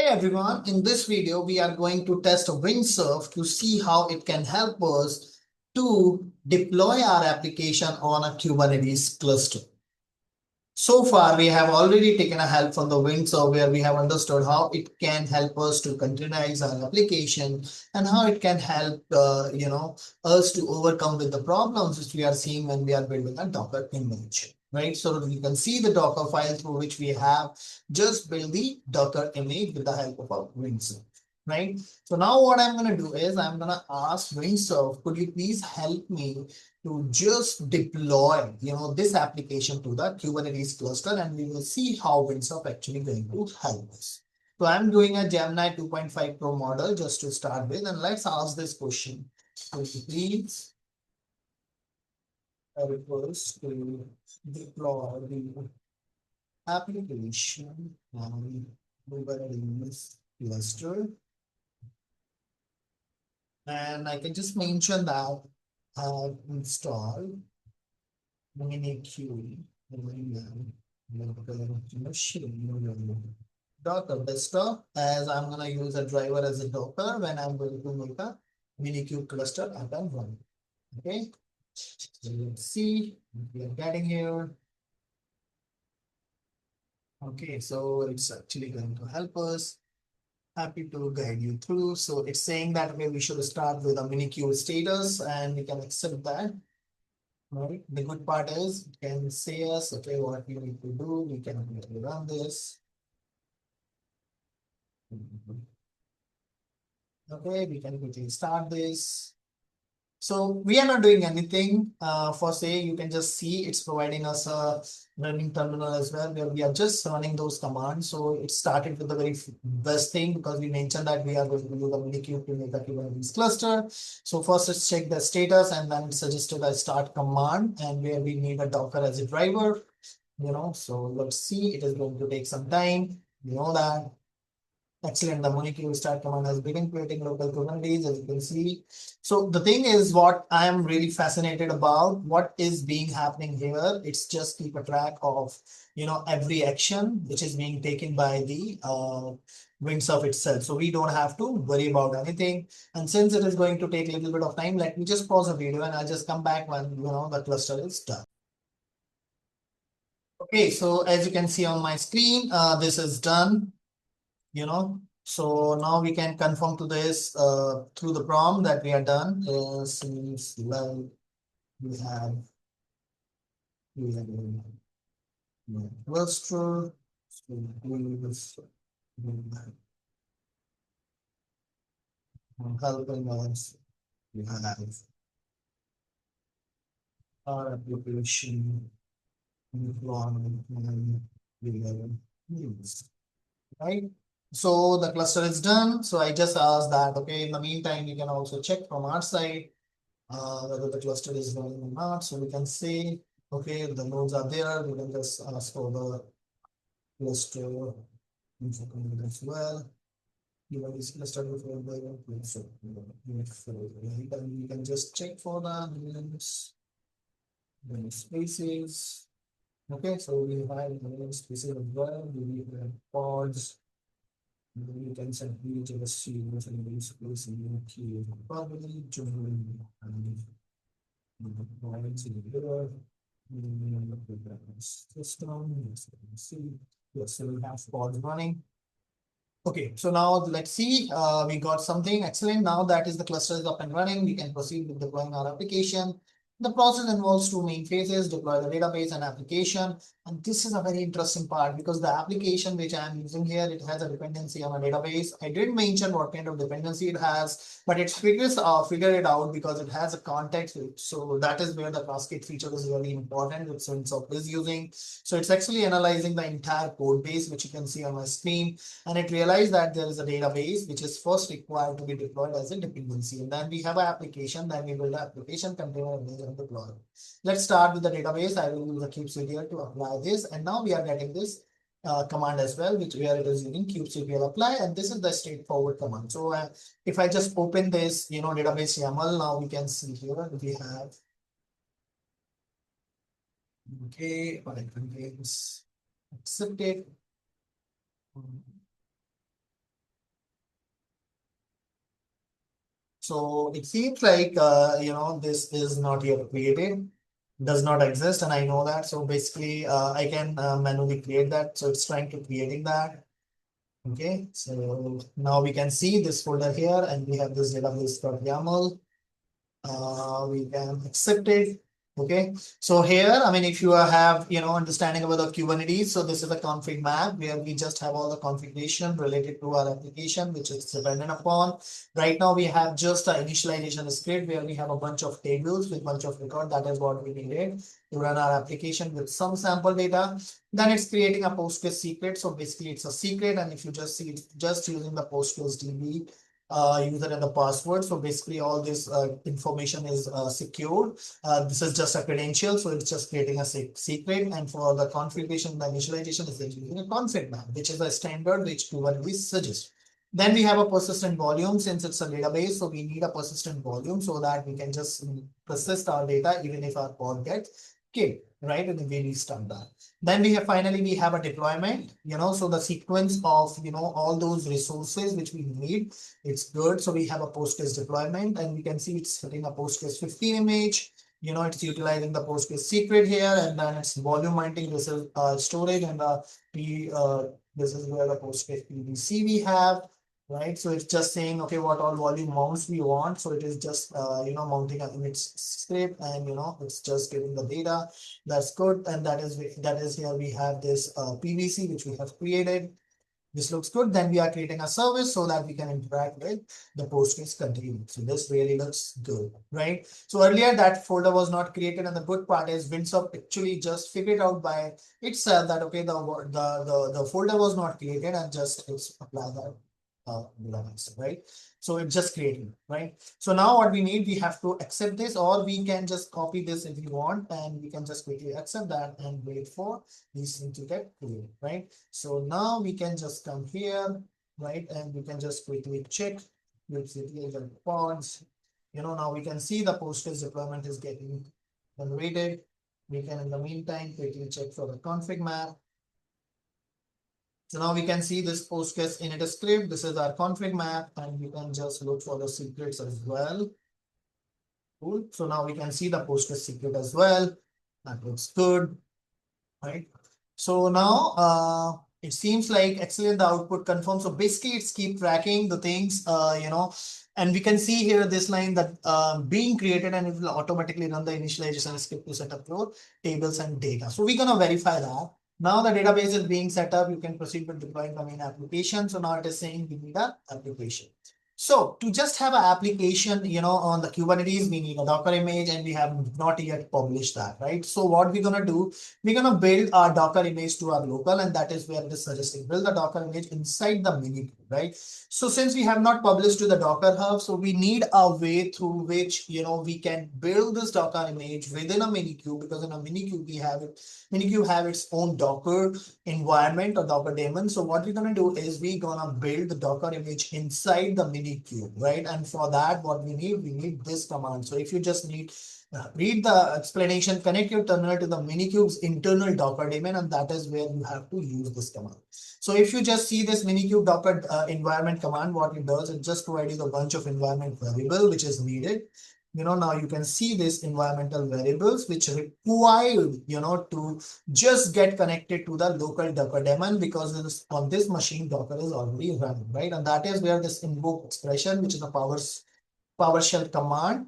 everyone, in this video we are going to test WindSurf to see how it can help us to deploy our application on a Kubernetes cluster. So far we have already taken a help from the WindSurf where we have understood how it can help us to containerize our application and how it can help us to overcome with the problems which we are seeing when we are building a Docker image. Right, so you can see the Docker file through which we have just built the Docker image with the help of our WindSurf. Right, so now what I'm going to do is I'm going to ask WindSurf, could you please help me to just deploy this application to the Kubernetes cluster, and we will see how WindSurf actually going to help us. So I'm doing a Gemini 2.5 Pro model just to start with, and let's ask this question. So please help us to deploy the application on Kubernetes cluster. And I can just mention that I have installed Minikube Docker desktop, as I'm going to use a driver as a Docker when I'm going to make a Minikube cluster up and running. Okay, so let's see what we are getting here. Okay, so it's actually going to help us. Happy to guide you through. So it's saying that okay, we should start with a Minikube status, and we can accept that. Right. The good part is it can say us, okay, what we need to do. We can run this. Okay, we can quickly start this. So we are not doing anything for say, you can just see it's providing us a running terminal as well, where we are just running those commands. So it started with the very best thing because we mentioned that we are going to use the Minikube to make a Kubernetes cluster. So first let's check the status, and then it suggested a start command, and where we need a Docker as a driver, so let's see, it is going to take some time, that. Excellent. The Minikube start command has begun creating local Kubernetes, as you can see. So the thing is, what I am really fascinated about, what is being happening here, it's just keep a track of, every action which is being taken by the WindSurf itself. So we don't have to worry about anything. And since it is going to take a little bit of time, let me just pause the video and I'll just come back when, the cluster is done. Okay, so as you can see on my screen, this is done. So now we can confirm to this through the prompt that we are done. Since well, we have a cluster. So helping us. We have our application deployment and we have use. Right? So the cluster is done. So I just asked that, okay, in the meantime, you can also check from our side whether the cluster is running or not. So we can say, okay, the nodes are there. We can just ask for the cluster info command as well. This cluster before the cluster. And we can just check for the spaces. Okay, so we have the spaces as well. We have pods. You can simply just see what's in this place in the key probably join and points in the system. See, yes, so we have pods running. Okay, so now let's see, we got something excellent. Now that is the cluster is up and running, we can proceed with deploying our application. The process involves two main phases: deploy the database and application. And this is a very interesting part because the application which I am using here, it has a dependency on a database. I didn't mention what kind of dependency it has, but it figure it out because it has a context. So that is where the Cascade feature is really important, which WindSurf is using. So it's actually analyzing the entire code base, which you can see on my screen. And it realized that there is a database which is first required to be deployed as a dependency. And then we have an application, then we build an application container and deploy. Let's start with the database. I will use the kubectl to apply this. And now we are getting this command as well, where it is using kubectl apply. And this is the straightforward command. So if I just open this, database YAML, now we can see here we have, okay, it contains accepted. So it seems like, this is not yet created, does not exist, and I know that. So basically, I can manually create that. So it's trying to creating that. Okay, so now we can see this folder here, and we have this database.yml. We can accept it. Okay, so here, I mean, if you have, understanding about the Kubernetes, so this is a config map where we just have all the configuration related to our application, which is dependent upon. Right now, we have just an initialization script where we have a bunch of tables with bunch of record. That is what we needed to run our application with some sample data. Then it's creating a Postgres secret. So basically, it's a secret, and if you just see it, just using the Postgres DB user and the password. So basically all this information is secured. This is just a credential, so it's just creating a secret. And for the configuration, the initialization is using a config map, which is a standard which Kubernetes suggests. Then we have a persistent volume. Since it's a database, so we need a persistent volume so that we can just persist our data even if our pod gets killed, right? And then we restart that. Then we have finally we have a deployment, so the sequence of all those resources which we need, it's good. So we have a Postgres deployment, and we can see it's hitting a Postgres 15 image. It's utilizing the Postgres secret here, and then it's volume mounting. This is storage, and this is where the Postgres PVC we have. Right, so it's just saying, okay, what all volume mounts we want. So it is just mounting an image script, and it's just giving the data. That's good, and that is here we have this PVC which we have created. This looks good. Then we are creating a service so that we can interact with the Postgres container. So this really looks good, right? So earlier that folder was not created, and the good part is WindSurf actually just figured out by itself that okay, the folder was not created, and just it's apply that. Right? So it's just creating, right? So now what we need, we have to accept this, or we can just copy this if you want, and we can just quickly accept that and wait for these things to get created, right? So now we can just come here, right? And we can just quickly check with the pods. Now we can see the Postgres deployment is getting generated. We can, in the meantime, quickly check for the config map. So now we can see this Postgres init script. This is our config map, and we can just look for the secrets as well. Cool. So now we can see the Postgres secret as well. That looks good, right? So now it seems like excellent. The output confirmed. So basically, it's keep tracking the things, and we can see here this line that being created, and it will automatically run the initialization script to set up your tables and data. So we're gonna verify that. Now the database is being set up. You can proceed with deploying the main application. So now it is saying we need an application. So to just have an application, on the Kubernetes, we need a Docker image, and we have not yet published that, right? So what we're gonna do, we're gonna build our Docker image to our local, and that is where it is suggesting build the Docker image inside the Minikube, right? So since we have not published to the Docker Hub, so we need a way through which we can build this Docker image within a Minikube, because in a Minikube Minikube have its own Docker environment or Docker daemon. So what we're gonna do is we're gonna build the Docker image inside the Minikube, right? And for that, what we need this command. So if you just need read the explanation, connect your terminal to the Minikube's internal Docker daemon, and that is where you have to use this command. So if you just see this Minikube Docker environment command, what it does, it just provides you a bunch of environment variable which is needed. Now you can see this environmental variables which required, to just get connected to the local Docker daemon, because on this machine Docker is already running, right? And that is where this invoke expression, which is a PowerShell command,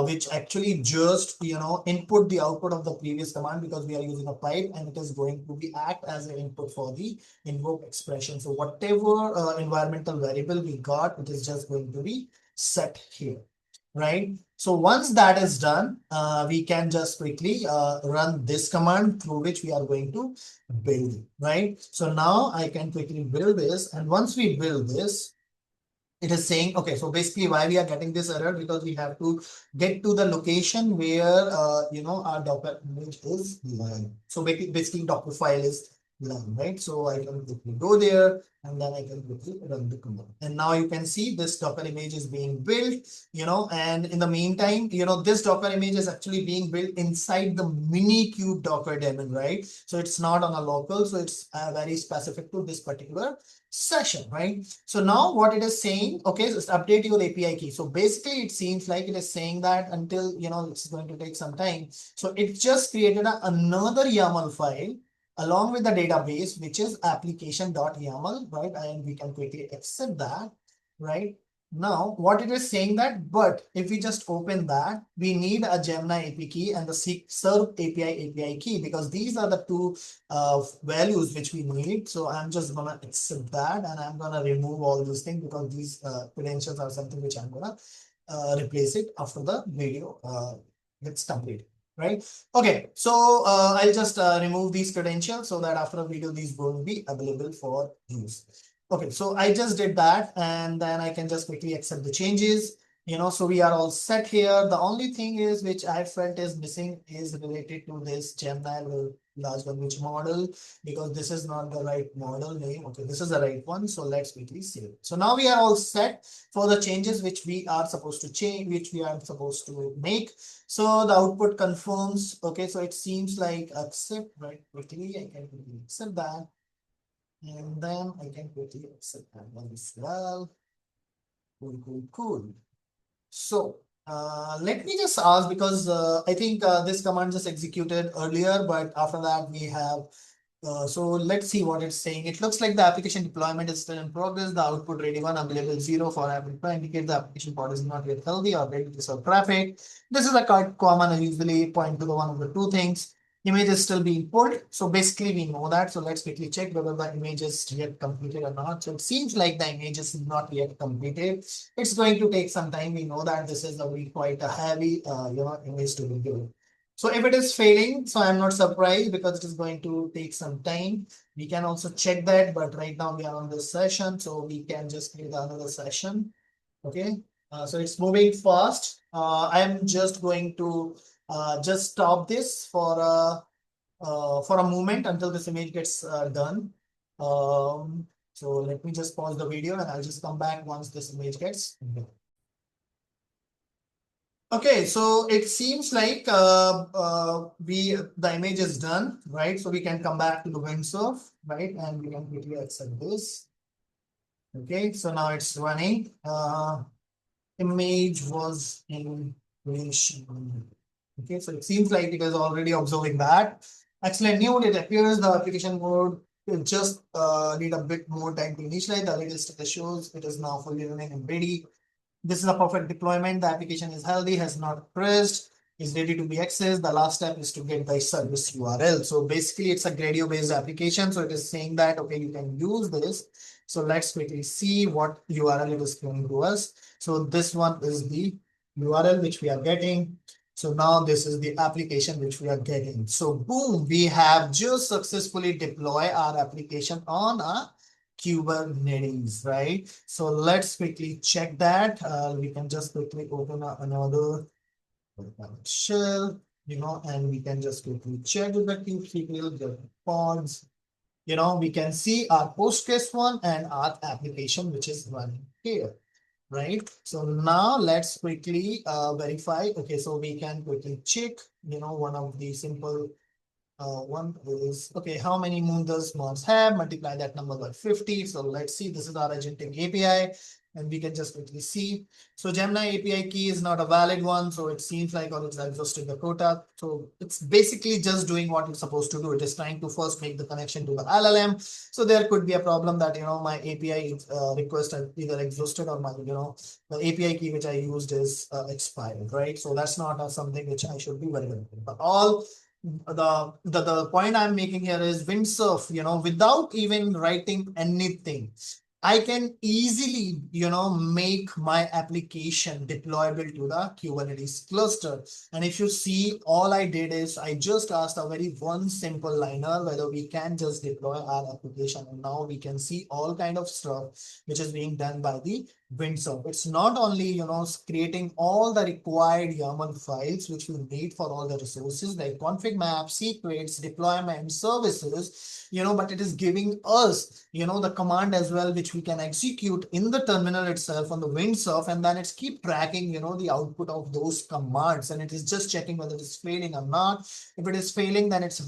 which actually just input the output of the previous command, because we are using a pipe, and it is going to be act as an input for the invoke expression. So whatever environmental variable we got, it is just going to be set here, right? So once that is done, we can just quickly run this command through which we are going to build it, right? So now I can quickly build this, and once we build this, it is saying, okay, so basically why we are getting this error, because we have to get to the location where, our Docker image is lying. So basically Docker file is line, right? So I can quickly go there and then I can quickly run the command. And now you can see this Docker image is being built, and in the meantime, this Docker image is actually being built inside the Minikube Docker daemon, right? So it's not on a local, so it's very specific to this particular session, right? So now what it is saying, okay, so it's update your API key. So basically it seems like it is saying that until, it's going to take some time. So it just created another YAML file along with the database, which is application.yml, right? And we can quickly accept that, right? Now, what it is saying that, but if we just open that, we need a Gemini API key and the serve API key, because these are the two values which we need. So I'm just gonna accept that, and I'm gonna remove all these things because these credentials are something which I'm gonna replace it after the video gets complete. Right. Okay. So I'll just remove these credentials so that after a video, these will be available for use. Okay. So I just did that, and then I can just quickly accept the changes. So we are all set here. The only thing is which I felt is missing is related to this Gemini large language model, because this is not the right model name. Okay, this is the right one. So let's quickly save it. So now we are all set for the changes which we are supposed to change, which we are supposed to make. So the output confirms. Okay, so it seems like accept, right? Quickly, I can quickly accept that. And then I can quickly accept that one as well. Cool. So let me just ask, because I think this command just executed earlier, but after that we have so let's see what it's saying. It looks like the application deployment is still in progress. The output ready one available 0 for app deploy indicate the application pod is not yet healthy or ready to serve traffic. This is a common. I usually point to the one of the two things. Image is still being pulled. So basically we know that. So let's quickly check whether the image is yet completed or not. So it seems like the image is not yet completed. It's going to take some time. We know that this is quite a heavy image to be given. So if it is failing, so I'm not surprised because it is going to take some time. We can also check that, but right now we are on this session, so we can just create another session. Okay, so it's moving fast. I'm just going to just stop this for a moment until this image gets done. So let me just pause the video and I'll just come back once this image gets done. Okay, so it seems like the image is done, right? So we can come back to the WindSurf, right? And we can quickly accept this. Okay, so now it's running. Image was in creation. Okay, so it seems like it is already observing that. Excellent news. It appears the application mode will just need a bit more time to initialize. The latest status shows it is now fully running and ready. This is a perfect deployment. The application is healthy, has not crashed, is ready to be accessed. The last step is to get the service URL. So basically it's a Gradio based application. So it is saying that, okay, you can use this. So let's quickly see what URL it is giving to us. So this one is the URL which we are getting. So now this is the application which we are getting. So boom, we have just successfully deployed our application on a Kubernetes, right? So let's quickly check that. We can just quickly open up another shell, and we can just quickly check with the kubectl, the pods. We can see our Postgres one and our application, which is running here, right? So now let's quickly verify. Okay, so we can quickly check, one of the simple one is, okay, how many moon does Mars have? Multiply that number by 50. So let's see, this is our Agentic API, and we can just quickly see. So Gemini API key is not a valid one. So it seems like it's exhausted the quota. So it's basically just doing what it's supposed to do. It is trying to first make the connection to the LLM. So there could be a problem that, my API request are either exhausted or my, the API key which I used is expired, right? So that's not something which I should be worried about. But all the point I'm making here is WindSurf, without even writing anything, I can easily, make my application deployable to the Kubernetes cluster. And if you see, all I did is I just asked a very one simple liner whether we can just deploy our application. And now we can see all kind of stuff which is being done by the WindSurf. It's not only, creating all the required YAML files which we need for all the resources like config map, secrets, deployment, services, but it is giving us, the command as well, which we can execute in the terminal itself on the WindSurf, and then it's keep tracking, the output of those commands, and it is just checking whether it's failing or not. If it is failing, then it's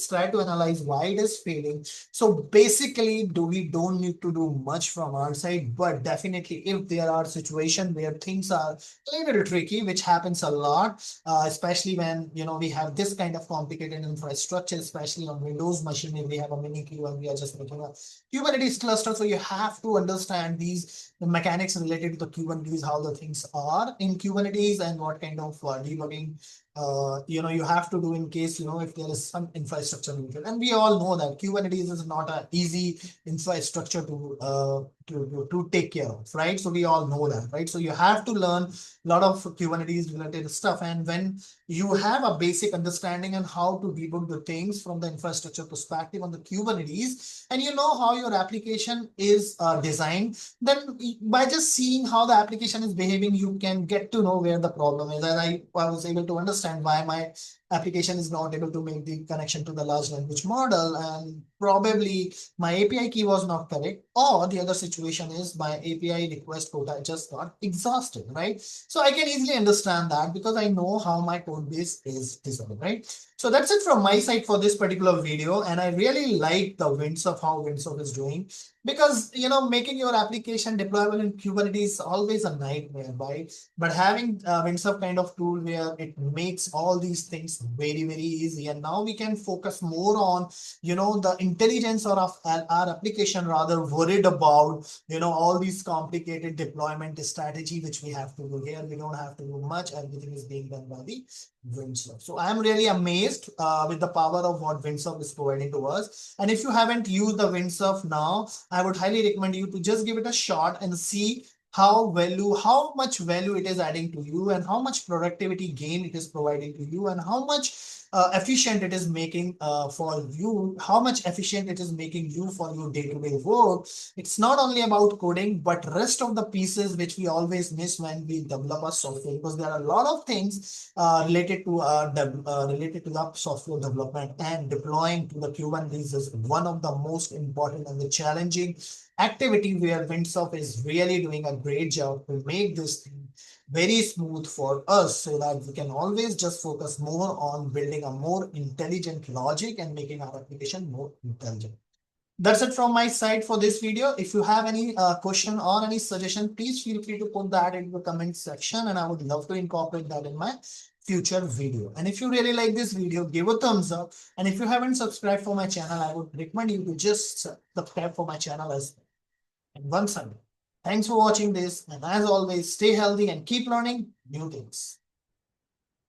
try to analyze why it is failing. So basically, we don't need to do much from our side, but definitely if there are situations where things are a little tricky, which happens a lot, especially when, we have this kind of complicated infrastructure, especially on Windows machine, if we have a Minikube and we are just making a Kubernetes cluster. So you have to understand the mechanics related to the Kubernetes, how the things are in Kubernetes and what kind of debugging you have to do in case, if there is some infrastructure related. And we all know that Kubernetes is not an easy infrastructure to take care of, right? So we all know that, right? So you have to learn a lot of Kubernetes related stuff. And when you have a basic understanding on how to debug the things from the infrastructure perspective on the Kubernetes, and you know how your application is designed, then by just seeing how the application is behaving, you can get to know where the problem is. And I was able to understand why my application is not able to make the connection to the large language model, and probably my API key was not correct, or the other situation is my API request quota just got exhausted, right? So I can easily understand that because I know how my code base is designed, right? So that's it from my side for this particular video, and I really like the WindSurf, how WindSurf is doing, because making your application deployable in Kubernetes is always a nightmare, right? But having WindSurf kind of tool where it makes all these things very, very easy, and now we can focus more on the intelligence of our application, rather worried about all these complicated deployment strategy which we have to do here. We don't have to do much. Everything is being done by the WindSurf. So I am really amazed with the power of what WindSurf is providing to us. And if you haven't used the WindSurf now, I would highly recommend you to just give it a shot and see how much value it is adding to you, and how much productivity gain it is providing to you, and how much efficient it is making for you, how much efficient it is making you for your day-to-day work. It's not only about coding, but rest of the pieces which we always miss when we develop a software, because there are a lot of things related to the software development, and deploying to the Kubernetes is one of the most important and the challenging activity, where WindSurf is really doing a great job to make this thing very smooth for us, so that we can always just focus more on building a more intelligent logic and making our application more intelligent. That's it from my side for this video. If you have any question or any suggestion, please feel free to put that in the comment section, and I would love to incorporate that in my future video. And if you really like this video, give a thumbs up. And if you haven't subscribed for my channel, I would recommend you to just subscribe for my channel as well. And once again, thanks for watching this. And as always, stay healthy and keep learning new things.